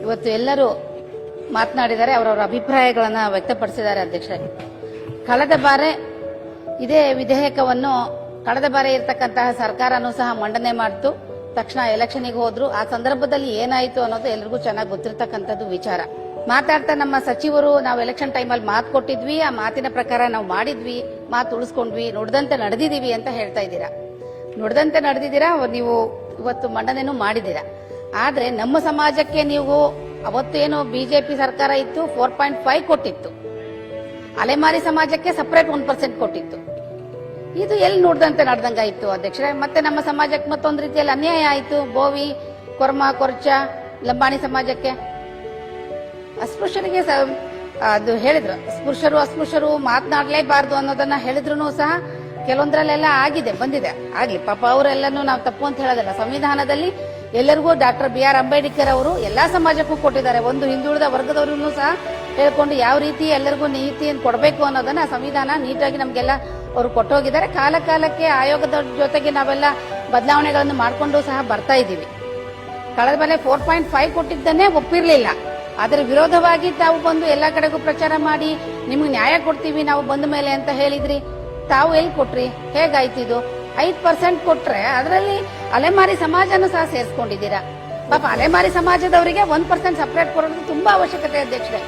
ಇವತ್ತು ಎಲ್ಲರೂ ಮಾತನಾಡಿದ್ದಾರೆ, ಅವರವರ ಅಭಿಪ್ರಾಯಗಳನ್ನು ವ್ಯಕ್ತಪಡಿಸಿದ್ದಾರೆ. ಅಧ್ಯಕ್ಷರೇ, ಕಳೆದ ಬಾರಿ ಇದೇ ವಿಧೇಯಕವನ್ನು ಕಳೆದ ಬಾರಿ ಇರತಕ್ಕಂತಹ ಸರ್ಕಾರನೂ ಸಹ ಮಂಡನೆ ಮಾಡಿತು. ತಕ್ಷಣ ಎಲೆಕ್ಷನ್ಗೆ ಹೋದ್ರು. ಆ ಸಂದರ್ಭದಲ್ಲಿ ಏನಾಯಿತು ಅನ್ನೋದು ಎಲ್ರಿಗೂ ಚೆನ್ನಾಗಿ ಗೊತ್ತಿರತಕ್ಕಂಥದ್ದು ವಿಚಾರ. ಮಾತಾಡ್ತಾ ನಮ್ಮ ಸಚಿವರು ನಾವು ಎಲೆಕ್ಷನ್ ಟೈಮಲ್ಲಿ ಮಾತು ಕೊಟ್ಟಿದ್ವಿ, ಆ ಮಾತಿನ ಪ್ರಕಾರ ನಾವು ಮಾಡಿದ್ವಿ, ಮಾತು ಉಳಿಸ್ಕೊಂಡ್ವಿ, ನುಡಿದಂತೆ ನಡೆದಿದ್ದೀವಿ ಅಂತ ಹೇಳ್ತಾ ಇದ್ದೀರಾ. ನುಡಿದಂತೆ ನಡೆದಿದ್ದೀರಾ, ನೀವು ಇವತ್ತು ಮಂಡನೆನೂ ಮಾಡಿದ್ದೀರಾ. ಆದ್ರೆ ನಮ್ಮ ಸಮಾಜಕ್ಕೆ ನೀವು ಅವತ್ತೇನು ಬಿಜೆಪಿ ಸರ್ಕಾರ ಇತ್ತು 4.5 ಕೊಟ್ಟಿತ್ತು, ಅಲೆಮಾರಿ ಸಮಾಜಕ್ಕೆ ಸಪರೇಟ್ 1% ಕೊಟ್ಟಿತ್ತು. ಇದು ಎಲ್ಲಿ ನುಡಿದಂತೆ ನಡೆದಂಗಾಯ್ತು ಅಧ್ಯಕ್ಷರೇ? ಮತ್ತೆ ನಮ್ಮ ಸಮಾಜಕ್ಕೆ ಮತ್ತೊಂದು ರೀತಿಯಲ್ಲಿ ಅನ್ಯಾಯ ಆಯಿತು. ಬೋವಿ, ಕೊರ್ಮ, ಕೊರ್ಚ, ಲಂಬಾಣಿ ಸಮಾಜಕ್ಕೆ ಅಸ್ಪೃಶ್ಯರಿಗೆ ಅದು ಹೇಳಿದ್ರು, ಅಸ್ಪೃಶ್ಯರು ಮಾತನಾಡಲೇಬಾರದು ಅನ್ನೋದನ್ನ ಹೇಳಿದ್ರು ಸಹ ಕೆಲವೊಂದ್ರಲ್ಲೆಲ್ಲ ಆಗಿದೆ, ಬಂದಿದೆ. ಆಗ್ಲಿ ಪಾಪ, ಅವರೆಲ್ಲನೂ ನಾವು ತಪ್ಪು ಅಂತ ಹೇಳೋದಲ್ಲ. ಸಂವಿಧಾನದಲ್ಲಿ ಎಲ್ಲರಿಗೂ ಡಾಕ್ಟರ್ BR ಅಂಬೇಡ್ಕರ್ ಅವರು ಎಲ್ಲಾ ಸಮಾಜಕ್ಕೂ ಕೊಟ್ಟಿದ್ದಾರೆ. ಒಂದು ಹಿಂದುಳಿದ ವರ್ಗದವರನ್ನು ಸಹ ಹೇಳ್ಕೊಂಡು ಯಾವ ರೀತಿ ಎಲ್ಲರಿಗೂ ನೀತಿಯನ್ನು ಕೊಡಬೇಕು ಅನ್ನೋದನ್ನ ಸಂವಿಧಾನ ನೀಟಾಗಿ ನಮಗೆಲ್ಲ ಅವರು ಕೊಟ್ಟೋಗಿದ್ದಾರೆ. ಕಾಲ ಕಾಲಕ್ಕೆ ಆಯೋಗದ ಜೊತೆಗೆ ನಾವೆಲ್ಲ ಬದಲಾವಣೆಗಳನ್ನು ಮಾಡಿಕೊಂಡು ಸಹ ಬರ್ತಾ ಇದ್ದೀವಿ. ಕಳೆದ ಮೇಲೆ 4.5 ಕೊಟ್ಟಿದ್ದನ್ನೇ ಒಪ್ಪಿರ್ಲಿಲ್ಲ. ಅದರ ವಿರೋಧವಾಗಿ ತಾವು ಬಂದು ಎಲ್ಲಾ ಕಡೆಗೂ ಪ್ರಚಾರ ಮಾಡಿ ನಿಮ್ಗೆ ನ್ಯಾಯ ಕೊಡ್ತೀವಿ ನಾವು ಬಂದ ಮೇಲೆ ಅಂತ ಹೇಳಿದ್ರಿ. ತಾವು ಎಲ್ಲಿ ಕೊಟ್ರಿ? ಹೇಗಾಯ್ತು ಇದು? 5% ಕೊಟ್ರೆ ಅದರಲ್ಲಿ ಅಲೆಮಾರಿ ಸಮಾಜನೂ ಸಹ ಸೇರಿಸ್ಕೊಂಡಿದ್ದೀರಾ. ಪಾಪ ಅಲೆಮಾರಿ ಸಮಾಜದವರಿಗೆ 1% ಸಪರೇಟ್ ಕೊಡೋದು ತುಂಬಾ ಅವಶ್ಯಕತೆ ಅಧ್ಯಕ್ಷರೇ.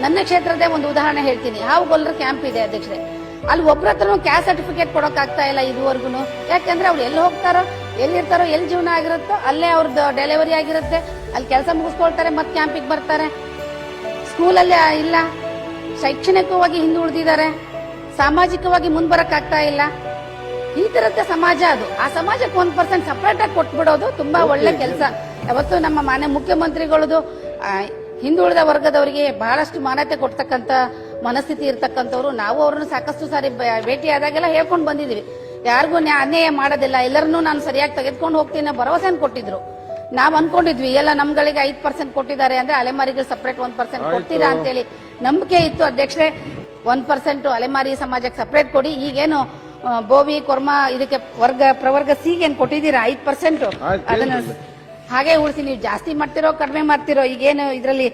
ನನ್ನ ಕ್ಷೇತ್ರದ ಒಂದು ಉದಾಹರಣೆ ಹೇಳ್ತೀನಿ. ಹಾವುಗೊಲ್ಲರ ಕ್ಯಾಂಪ್ ಇದೆ ಅಧ್ಯಕ್ಷರೇ. ಅಲ್ಲಿ ಒಬ್ಬರ ಹತ್ರನೂ ಕ್ಯಾಸ್ಟ್ ಸರ್ಟಿಫಿಕೇಟ್ ಕೊಡೋಕ್ಕಾಗ್ತಾ ಇಲ್ಲ ಇದುವರೆಗೂ. ಯಾಕಂದ್ರೆ ಅವ್ರು ಎಲ್ಲಿ ಹೋಗ್ತಾರೋ, ಎಲ್ಲಿರ್ತಾರೋ, ಎಲ್ಲಿ ಜೀವನ ಆಗಿರುತ್ತೋ ಅಲ್ಲೇ ಅವ್ರದ್ದು ಡೆಲಿವರಿ ಆಗಿರುತ್ತೆ, ಅಲ್ಲಿ ಕೆಲಸ ಮುಗಿಸ್ಕೊಳ್ತಾರೆ, ಮತ್ತೆ ಕ್ಯಾಂಪಿಗೆ ಬರ್ತಾರೆ. ಸ್ಕೂಲಲ್ಲಿ ಇಲ್ಲ, ಶೈಕ್ಷಣಿಕವಾಗಿ ಹಿಂದುಳಿದಿದ್ದಾರೆ, ಸಾಮಾಜಿಕವಾಗಿ ಮುಂದ್ಬರಕ್ಕಾಗ್ತಾ ಇಲ್ಲ. ಈ ತರದ ಸಮಾಜ ಅದು. ಆ ಸಮಾಜಕ್ಕೆ 1% ಸಪರೇಟ್ ಆಗಿ ಕೊಟ್ಬಿಡೋದು ತುಂಬಾ ಒಳ್ಳೆ ಕೆಲಸ. ಯಾವತ್ತು ನಮ್ಮ ಮಾನ್ಯ ಮುಖ್ಯಮಂತ್ರಿಗಳದು ಹಿಂದುಳಿದ ವರ್ಗದವರಿಗೆ ಬಹಳಷ್ಟು ಮಾನ್ಯತೆ ಕೊಡ್ತಕ್ಕಂತ ಮನಸ್ಥಿತಿ ಇರ್ತಕ್ಕಂಥವ್ರು. ನಾವು ಅವ್ರನ್ನ ಸಾಕಷ್ಟು ಸಾರಿ ಭೇಟಿಯಾದಾಗೆಲ್ಲ ಹೇಳ್ಕೊಂಡು ಬಂದಿದೀವಿ, ಯಾರಿಗೂ ಅನ್ಯಾಯ ಮಾಡೋದಿಲ್ಲ, ಎಲ್ಲರನ್ನೂ ನಾನು ಸರಿಯಾಗಿ ತೆಗೆದುಕೊಂಡು ಹೋಗ್ತೀನಿ ಅನ್ನೋ ಭರವಸೆಯನ್ನು ಕೊಟ್ಟಿದ್ರು. ನಾವ್ ಅನ್ಕೊಂಡಿದ್ವಿ ಎಲ್ಲ ನಮ್ಗಳಿಗೆ 5% ಕೊಟ್ಟಿದ್ದಾರೆ ಅಂದ್ರೆ ಅಲೆಮಾರಿಗೆ ಸಪರೇಟ್ 1% ಕೊಡ್ತೀರಾ ಅಂತೇಳಿ ನಂಬಿಕೆ ಇತ್ತು ಅಧ್ಯಕ್ಷರೇ. 1% ಅಲೆಮಾರಿ ಸಮಾಜಕ್ಕೆ ಸಪರೇಟ್ ಕೊಡಿ. ಈಗೇನು ಬೋವಿ, ಕೊರ್ಮ ಇದಕ್ಕೆ ಪ್ರವರ್ಗ ಸಿಗೆ ಏನ್ ಕೊಟ್ಟಿದ್ದೀರಾ 5%, ಅದನ್ನ ಹಾಗೆ ಉಳಿಸಿ. ನೀವು ಜಾಸ್ತಿ ಮಾಡ್ತಿರೋ ಕಡಿಮೆ ಮಾಡ್ತಿರೋ, ಈಗೇನು ಇದರಲ್ಲಿ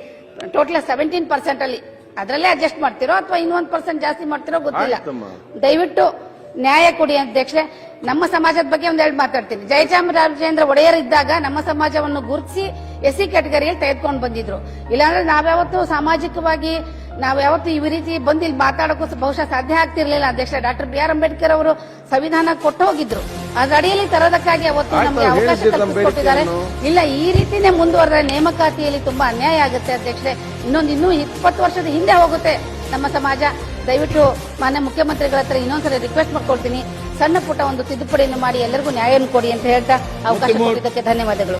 ಟೋಟಲ್ 17% ಅಲ್ಲಿ ಅದರಲ್ಲೇ ಅಡ್ಜಸ್ಟ್ ಮಾಡ್ತಿರೋ ಅಥವಾ ಇನ್ನು 1% ಜಾಸ್ತಿ ಮಾಡ್ತಿರೋ ಗೊತ್ತಿಲ್ಲ. ದಯವಿಟ್ಟು ನ್ಯಾಯ ಕೊಡಿ ಅಧ್ಯಕ್ಷರೇ. ನಮ್ಮ ಸಮಾಜದ ಬಗ್ಗೆ ಒಂದೆರಡು ಮಾತಾಡ್ತೀನಿ. ಜಯಚಾಮರಾಜೇಂದ್ರ ಒಡೆಯರ್ ಇದ್ದಾಗ ನಮ್ಮ ಸಮಾಜವನ್ನು ಗುರುತಿಸಿ SC ಕ್ಯಾಟಗರಿಯಲ್ಲಿ ತೆಗೆದುಕೊಂಡು ಬಂದಿದ್ರು. ಇಲ್ಲಾಂದ್ರೆ ನಾವ್ಯಾವತ್ತು ಸಾಮಾಜಿಕವಾಗಿ ನಾವ್ಯಾವತ್ತು ಈ ರೀತಿ ಬಂದು ಇಲ್ಲಿ ಮಾತಾಡೋಕ್ಕೂ ಬಹುಶಃ ಸಾಧ್ಯ ಆಗ್ತಿರ್ಲಿಲ್ಲ ಅಧ್ಯಕ್ಷ. ಡಾಕ್ಟರ್ BR ಅಂಬೇಡ್ಕರ್ ಅವರು ಸಂವಿಧಾನ ಕೊಟ್ಟು ಹೋಗಿದ್ರು, ಅದ್ರ ಅಡಿಯಲ್ಲಿ ತರೋದಕ್ಕಾಗಿ ಅವತ್ತು ನಮಗೆ ಅವಕಾಶ ಕಲ್ಪಿಸಿಕೊಟ್ಟಿದ್ದಾರೆ. ಇಲ್ಲ, ಈ ರೀತಿನೇ ಮುಂದುವರೆದ ನೇಮಕಾತಿಯಲ್ಲಿ ತುಂಬಾ ಅನ್ಯಾಯ ಆಗುತ್ತೆ ಅಧ್ಯಕ್ಷರೇ. ಇನ್ನೂ 20 ವರ್ಷದ ಹಿಂದೆ ಹೋಗುತ್ತೆ ನಮ್ಮ ಸಮಾಜ. ದಯವಿಟ್ಟು ಮಾನ್ಯ ಮುಖ್ಯಮಂತ್ರಿಗಳ ಹತ್ರ ಇನ್ನೊಂದ್ಸರಿ ರಿಕ್ವೆಸ್ಟ್ ಮಾಡ್ಕೊಳ್ತೀನಿ, ಸಣ್ಣ ಪುಟ್ಟ ಒಂದು ತಿದ್ದುಪಡಿಯನ್ನು ಮಾಡಿ ಎಲ್ಲರಿಗೂ ನ್ಯಾಯವನ್ನು ಕೊಡಿ ಅಂತ ಹೇಳ್ತಾ ಅವಕಾಶ ಕೊಟ್ಟಿದ್ದಕ್ಕೆ ಧನ್ಯವಾದಗಳು.